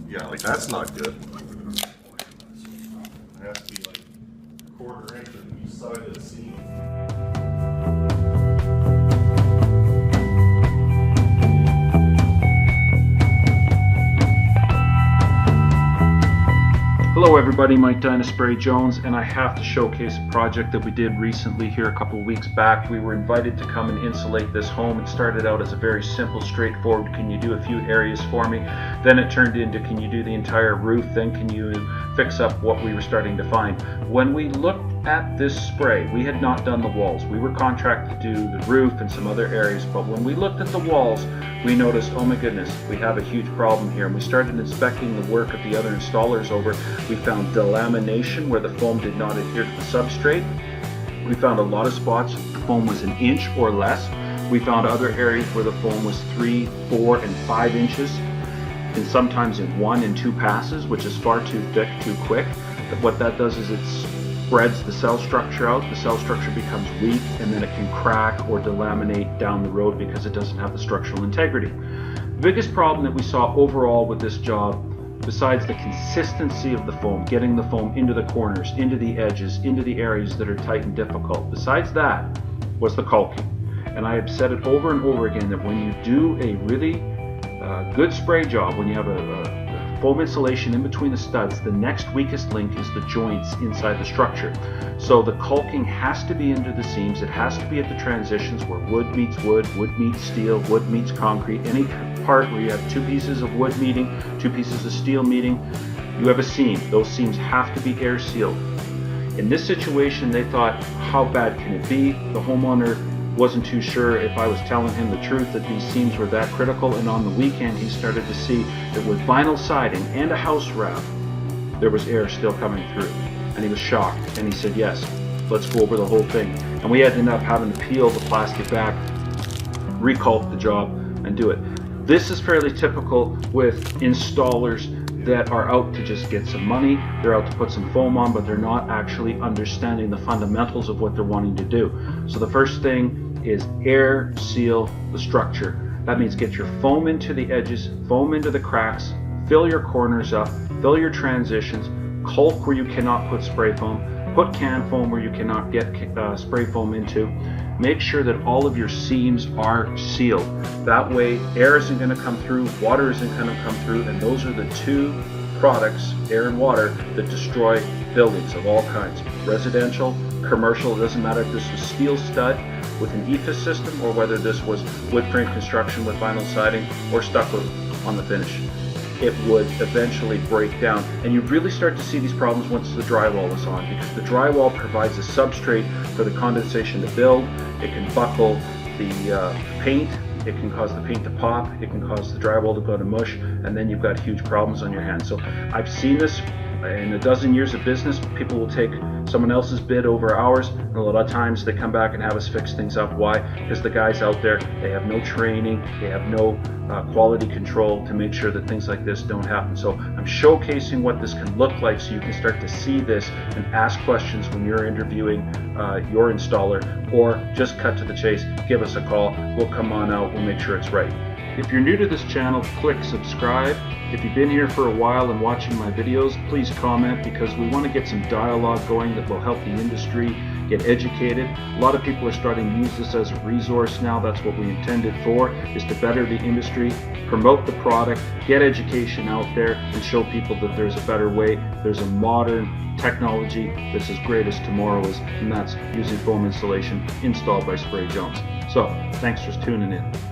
Yeah, like that's not good. It has to be like a quarter inch on each side of the seam. Hello everybody, Mike Spray Jones, and I have to showcase a project that we did recently here a couple of weeks back. We were invited to come and insulate this home. It started out as a very simple, straightforward, can you do a few areas for me? Then it turned into, can you do the entire roof? Then can you fix up what we were starting to find? When we looked at this spray, we had not done the walls. We were contracted to do the roof and some other areas, but when we looked at the walls, we noticed, oh my goodness, we have a huge problem here. And we started inspecting the work of the other installers over. We found delamination where the foam did not adhere to the substrate. We found a lot of spots the foam was an inch or less. We found other areas where the foam was 3, 4, and 5 inches, and sometimes in 1 and 2 passes, which is far too thick, too quick. But what that does is it spreads the cell structure out. The cell structure becomes weak, and then it can crack or delaminate down the road because it doesn't have the structural integrity. The biggest problem that we saw overall with this job, besides the consistency of the foam, getting the foam into the corners, into the edges, into the areas that are tight and difficult, besides that was the caulking. And I have said it over and over again that when you do a really good spray job, when you have a foam insulation in between the studs, the next weakest link is the joints inside the structure. So the caulking has to be into the seams. It has to be at the transitions where wood meets wood, wood meets steel, wood meets concrete. Any part where you have 2 pieces of wood meeting, 2 pieces of steel meeting, you have a seam. Those seams have to be air sealed. In this situation, they thought, how bad can it be? The homeowner wasn't too sure if I was telling him the truth that these seams were that critical, and on the weekend he started to see that with vinyl siding and a house wrap there was air still coming through, and he was shocked, and he said, yes, let's go over the whole thing. And we ended up having to peel the plastic back, recaulk the job, and do it. This is fairly typical with installers that are out to just get some money. They're out to put some foam on, but they're not actually understanding the fundamentals of what they're wanting to do. So the first thing is air seal the structure. That means get your foam into the edges, foam into the cracks, fill your corners up, fill your transitions, caulk where you cannot put spray foam, put can foam where you cannot get spray foam into. Make sure that all of your seams are sealed. That way air isn't going to come through, water isn't going to come through, and those are the 2 products, air and water, that destroy buildings of all kinds. Residential, commercial, it doesn't matter if this was steel stud with an EFIS system or whether this was wood frame construction with vinyl siding or stucco on the finish. It would eventually break down, and you really start to see these problems once the drywall is on, because the drywall provides a substrate for the condensation to build. It can buckle the paint, it can cause the paint to pop, it can cause the drywall to go to mush, and then you've got huge problems on your hands. So I've seen this in a dozen years of business. People will take someone else's bid over ours, and a lot of times they come back and have us fix things up. Why? Because the guys out there, they have no training, they have no quality control to make sure that things like this don't happen. So I'm showcasing what this can look like so you can start to see this and ask questions when you're interviewing your installer, or just cut to the chase, give us a call, we'll come on out, we'll make sure it's right. If you're new to this channel, click subscribe. If you've been here for a while and watching my videos, please comment, because we want to get some dialogue going that will help the industry get educated. A lot of people are starting to use this as a resource now. That's what we intended for, is to better the industry, promote the product, get education out there, and show people that there's a better way. There's a modern technology that's as great as tomorrow is, and that's using foam insulation installed by Spray Jones. So, thanks for tuning in.